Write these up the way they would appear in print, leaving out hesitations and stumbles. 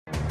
What's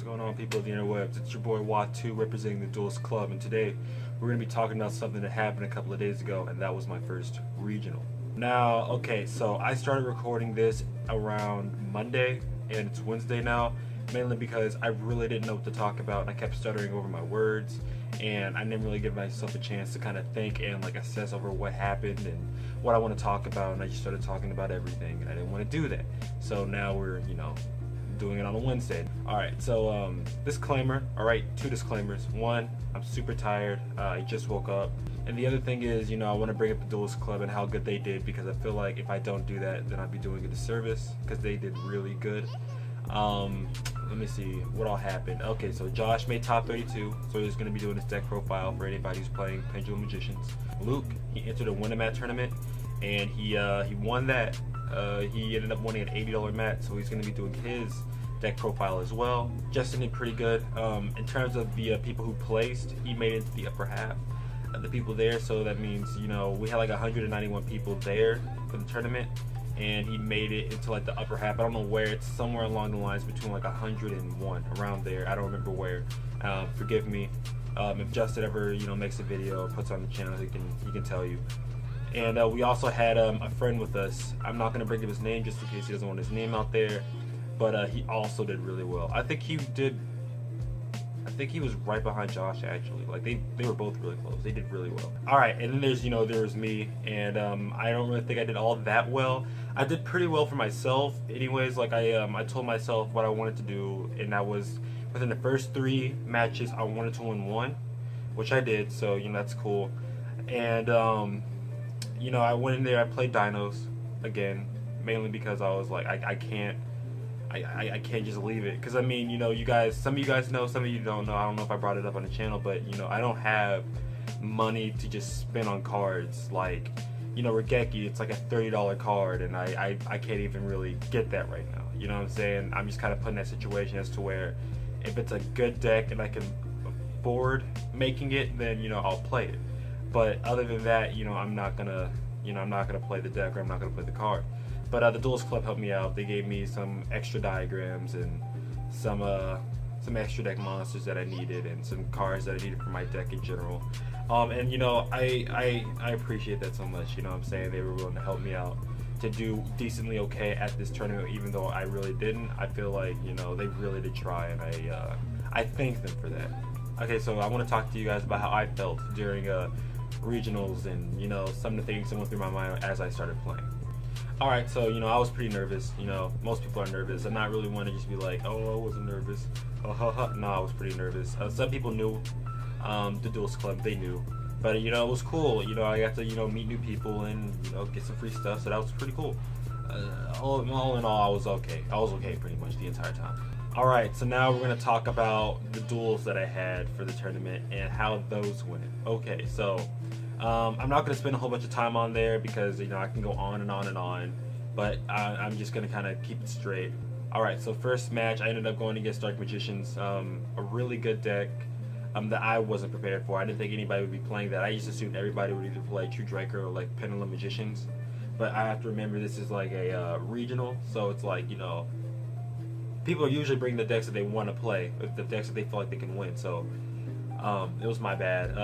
going on, people of the interwebs? It's your boy Watu representing the Duelist Club, and today we're going to be talking about something that happened a couple of days ago, and that was my first regional. Now, okay, so I started recording this around Monday, and it's Wednesday now, mainly because I really didn't know what to talk about, and I kept stuttering over my words, and I didn't really give myself a chance to kind of think and like assess over what happened and what I want to talk about, and I just started talking about everything, and I didn't want to do that. So now we're, doing it on a Wednesday. Alright, so disclaimer, alright, 2 disclaimers. One, I'm super tired, I just woke up. And the other thing is, I want to bring up the Duelist Club and how good they did, because I feel like if I don't do that, then I'd be doing a disservice, because they did really good. Let me see what all happened. Okay, so Josh made top 32, so he's going to be doing his deck profile for anybody who's playing Pendulum Magicians. Luke, he entered a win-a-mat tournament, and he won that. He ended up winning an $80 mat, so he's going to be doing his deck profile as well. Justin did pretty good. In terms of the people who placed, he made it into the upper half of the people there, so that means, we had like 191 people there for the tournament, and he made it into like the upper half. I don't know where, it's somewhere along the lines between like 101, around there. I don't remember where. Forgive me. If Justin ever, makes a video or puts on the channel, he can tell you. And we also had a friend with us. I'm not going to bring up his name just in case he doesn't want his name out there, but he also did really well. I think he was right behind Josh, actually. Like they were both really close. They did really well. All right, and then there's there was me, and I don't really think I did all that well. I did pretty well for myself, anyways. Like I told myself what I wanted to do, and that was within the first 3 matches I wanted to win 1, which I did. So that's cool. And I went in there, I played Dinos again, mainly because I was like, I can't just leave it. Because some of you guys know, some of you don't know. I don't know if I brought it up on the channel, but I don't have money to just spend on cards. Like, Regeki, it's like a $30 card, and I can't even really get that right now. You know what I'm saying? I'm just kind of put in that situation as to where if it's a good deck and I can afford making it, then I'll play it. But other than that, I'm not gonna play the deck, or I'm not gonna play the card. But the Duelist Club helped me out. They gave me some extra diagrams and some extra deck monsters that I needed, and some cards that I needed for my deck in general. And I appreciate that so much. I'm saying they were willing to help me out to do decently okay at this tournament, even though I really didn't. I feel like they really did try, and I thank them for that. Okay, so I want to talk to you guys about how I felt during regionals, and some of the things that went through my mind as I started playing. Alright, so I was pretty nervous. Most people are nervous. I'm not really one to just be like, oh, I wasn't nervous. No, I was pretty nervous. Some people knew the Duelist Club, they knew, but it was cool. I got to meet new people and get some free stuff, so that was pretty cool. All in all, I was okay. I was okay pretty much the entire time. Alright, so now we're going to talk about the duels that I had for the tournament and how those went. Okay, so I'm not going to spend a whole bunch of time on there because I can go on and on and on, but I'm just going to kind of keep it straight. Alright, so first match I ended up going against Dark Magicians, a really good deck that I wasn't prepared for. I didn't think anybody would be playing that. I just assumed everybody would either play True Draco or like Pendulum Magicians, but I have to remember this is like a regional, so it's like people usually bring the decks that they want to play, the decks that they feel like they can win. So it was my bad.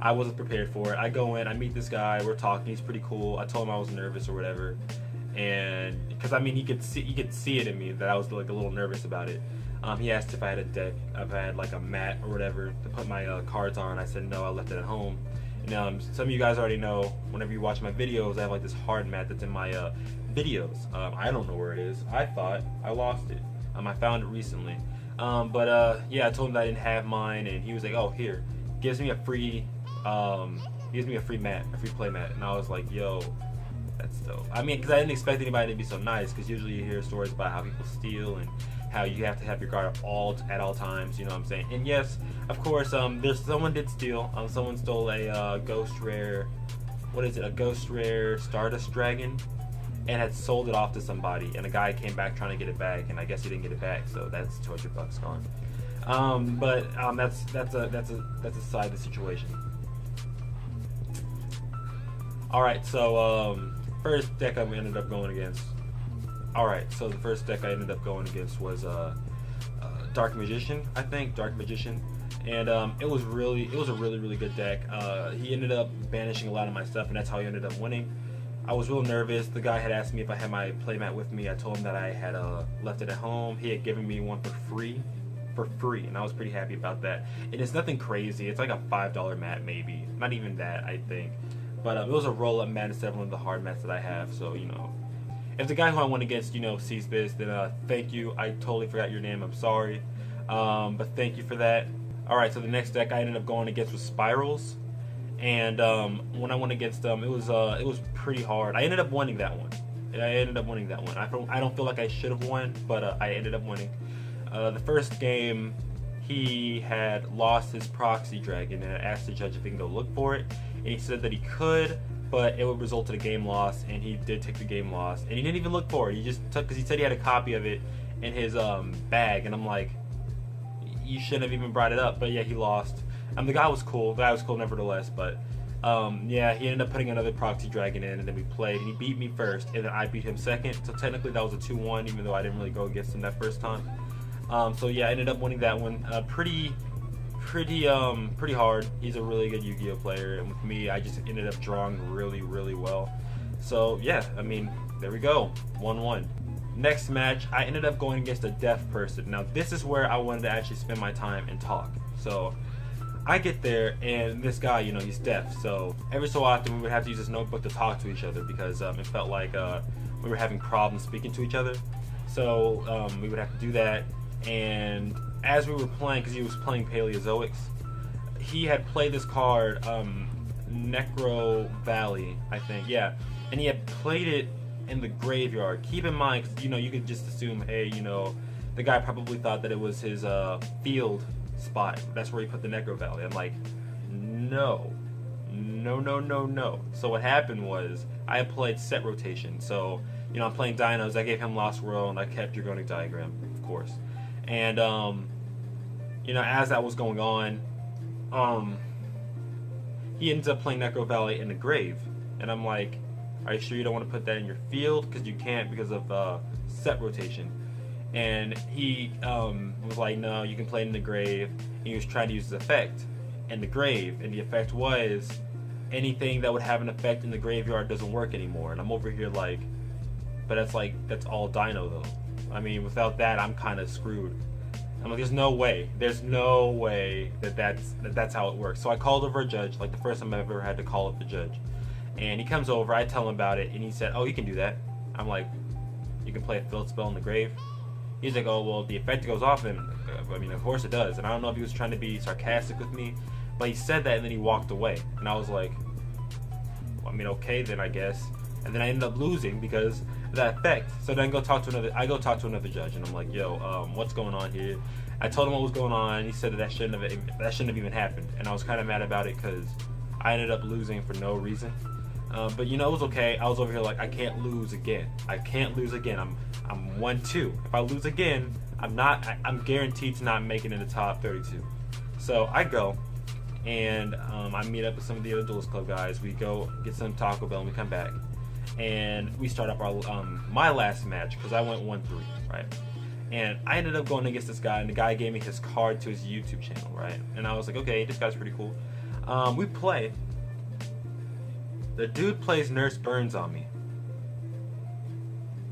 I wasn't prepared for it. I go in, I meet this guy, we're talking, he's pretty cool. I told him I was nervous or whatever, and because he could see it in me that I was like a little nervous about it. He asked if I had a deck, if I had like a mat or whatever to put my cards on. I said no, I left it at home. And some of you guys already know, whenever you watch my videos, I have like this hard mat that's in my videos. I don't know where it is. I thought I lost it. I found it recently. Yeah, I told him that I didn't have mine, and he was like, oh, here. Gives me a free mat, a free play mat. And I was like, yo, that's dope. Because I didn't expect anybody to be so nice, because usually you hear stories about how people steal and how you have to have your guard up at all times, you know what I'm saying? And yes, of course, someone did steal. Someone stole a ghost rare, a ghost rare Stardust Dragon, and had sold it off to somebody, and a guy came back trying to get it back, and I guess he didn't get it back, so that's $200 gone. That's aside the situation. Alright, so first deck I ended up going against. Alright, so the first deck I ended up going against was Dark Magician, I think. Dark Magician. And it was a really good deck. He ended up banishing a lot of my stuff, and that's how he ended up winning. I was real nervous. The guy had asked me if I had my playmat with me. I told him that I had left it at home. He had given me one for free, and I was pretty happy about that. And it's nothing crazy. It's like a $5 mat, maybe. Not even that, I think. But it was a roll-up mat instead of one of the hard mats that I have. So, you know, if the guy who I went against, you know, sees this, then thank you. I totally forgot your name. I'm sorry. But thank you for that. Alright, so the next deck I ended up going against was Spirals. And when I went against them, it was pretty hard. I ended up winning that one. I don't feel like I should have won, but I ended up winning. The first game, he had lost his Proxy Dragon, and I asked the judge if he can go look for it, and he said that he could, but it would result in a game loss, and he did take the game loss, and he didn't even look for it. He just took, because he said he had a copy of it in his bag, and I'm like, you shouldn't have even brought it up. But yeah, he lost. The guy was cool. Nevertheless, but yeah, he ended up putting another Proxy Dragon in, and then we played, and he beat me first, and then I beat him second. So technically that was a 2-1, even though I didn't really go against him that first time. So yeah, I ended up winning that one. Pretty hard. He's a really good Yu-Gi-Oh player, and with me, I just ended up drawing really well. So yeah, I mean, there we go, 1-1. Next match, I ended up going against a deaf person. Now this is where I wanted to actually spend my time and talk. So I get there, and this guy, you know, he's deaf. So every so often we would have to use this notebook to talk to each other, because it felt like we were having problems speaking to each other. So we would have to do that. And as we were playing, because he was playing Paleozoics, he had played this card, Necro Valley, I think, yeah. And he had played it in the graveyard. Keep in mind, 'cause, you know, you could just assume, hey, you know, the guy probably thought that it was his field spot. That's where he put the Necro Valley. I'm like, no. So what happened was, I had played set rotation. So, you know, I'm playing Dinos. I gave him Lost World, and I kept Dragonic Diagram, of course. And you know, as that was going on, he ends up playing Necro Valley in the grave, and I'm like, are you sure you don't want to put that in your field? Because you can't, because of set rotation. And he was like, no, you can play it in the grave. And he was trying to use his effect in the grave, and the effect was anything that would have an effect in the graveyard doesn't work anymore. And I'm over here like, but that's all Dino though. I mean, without that, I'm kind of screwed. I'm like, there's no way that that's how it works. So I called over a judge, like the first time I've ever had to call up the judge. And he comes over, I tell him about it, and he said, oh, you can do that. I'm like, you can play a field spell in the grave? He's like, oh, well, the effect goes off, and I mean, of course it does. And I don't know if he was trying to be sarcastic with me, but he said that, and then he walked away. And I was like, well, I mean, okay, then I guess. And then I ended up losing because of that effect. So then I go talk to another judge, and I'm like, yo, what's going on here? I told him what was going on, and he said that shouldn't have even happened. And I was kind of mad about it because I ended up losing for no reason. But you know, it was okay. I was over here like, I can't lose again. I'm 1-2. If I lose again, I'm guaranteed to not make it in the top 32. So I go, and I meet up with some of the other Duelist Club guys. We go get some Taco Bell, and we come back, and we start up our my last match, because I went 1-3, right? And I ended up going against this guy, and the guy gave me his card to his YouTube channel, right? And I was like, okay, this guy's pretty cool. We play. The dude plays Nurse Burns on me.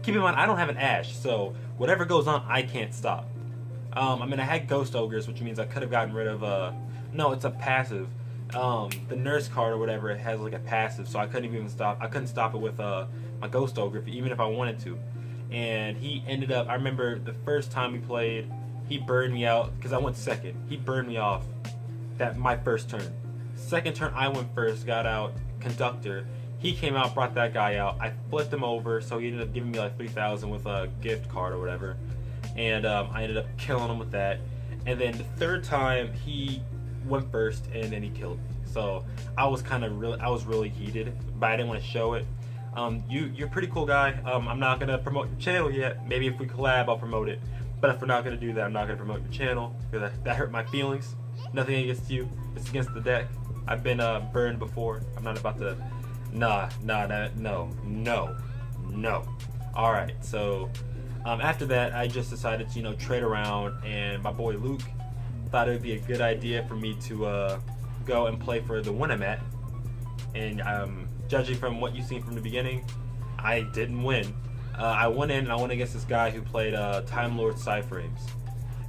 Keep in mind, I don't have an Ash, so whatever goes on, I can't stop. I mean, I had Ghost Ogres, which means I could have gotten rid of no, it's a passive. The Nurse card or whatever, it has like a passive, so I couldn't even stop. I couldn't stop it with my Ghost Ogre, even if I wanted to. And he ended up, I remember the first time we played, he burned me out, because I went second. He burned me off my first turn. Second turn, I went first, got out, Conductor. He came out, brought that guy out. I flipped him over, so he ended up giving me like 3,000 with a gift card or whatever. And I ended up killing him with that. And then the third time, he went first, and then he killed me. So I was really heated, but I didn't want to show it. You're a pretty cool guy. I'm not gonna promote your channel yet. Maybe if we collab, I'll promote it. But if we're not gonna do that, I'm not gonna promote your channel, because that hurt my feelings. Nothing against you. It's against the deck. I've been burned before. I'm not about to Nah, no. All right, so after that, I just decided to trade around, and my boy Luke thought it would be a good idea for me to go and play for the win I'm at. And judging from what you've seen from the beginning, I didn't win. I went in and I went against this guy who played Time Lord Cyframes,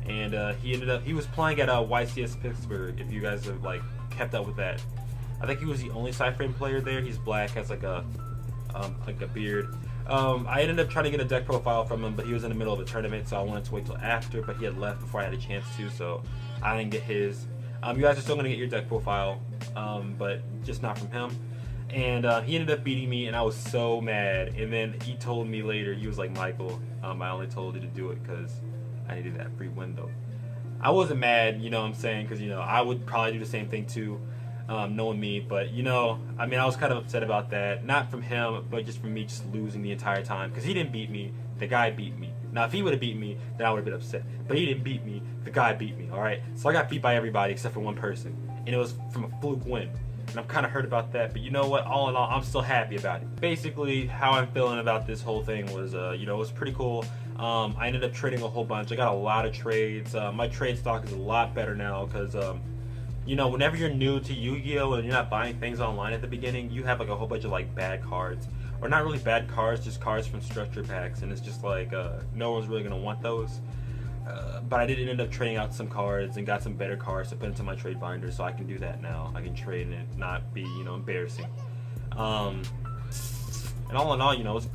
and he was playing at YCS Pittsburgh. If you guys have kept up with that, I think he was the only Cyframe player there. He's black, has like a beard. I ended up trying to get a deck profile from him, but he was in the middle of a tournament, so I wanted to wait till after. But he had left before I had a chance to, so I didn't get his. You guys are still gonna get your deck profile, but just not from him. And he ended up beating me, and I was so mad. And then he told me later, he was like, Michael, I only told you to do it because I needed that free window. I wasn't mad, you know what I'm saying, because I would probably do the same thing too, knowing me. But I mean, I was kind of upset about that, not from him, but just from me just losing the entire time, because he didn't beat me, the guy beat me. Now if he would have beat me, then I would have been upset, but he didn't beat me, the guy beat me. All right, so I got beat by everybody except for one person, and it was from a fluke win. And I'm kind of hurt about that, but you know what? All in all, I'm still happy about it. Basically, how I'm feeling about this whole thing was, it was pretty cool. I ended up trading a whole bunch. I got a lot of trades. My trade stock is a lot better now because, whenever you're new to Yu-Gi-Oh and you're not buying things online at the beginning, you have a whole bunch of bad cards, or not really bad cards, just cards from structure packs, and it's just no one's really gonna want those. But I did end up trading out some cards and got some better cards to put into my trade binder, so I can do that now. I can trade and it not be embarrassing. And all in all, it was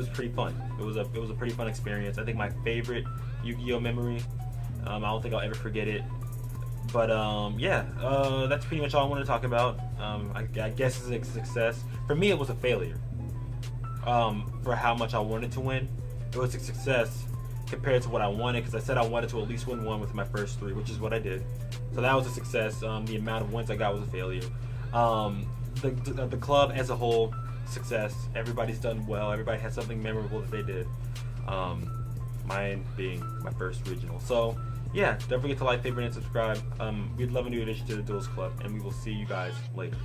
pretty fun. It was a pretty fun experience. I think my favorite Yu-Gi-Oh memory. I don't think I'll ever forget it. But that's pretty much all I wanted to talk about. I guess it's a success. For me, it was a failure. For how much I wanted to win, it was a success compared to what I wanted, because I said I wanted to at least win one with my first 3, which is what I did. So that was a success. The amount of wins I got was a failure. The club as a whole, success. Everybody's done well. Everybody had something memorable that they did. Mine being my first regional. So yeah, don't forget to like, favorite, and subscribe. We'd love a new addition to the Duels Club, and we will see you guys later.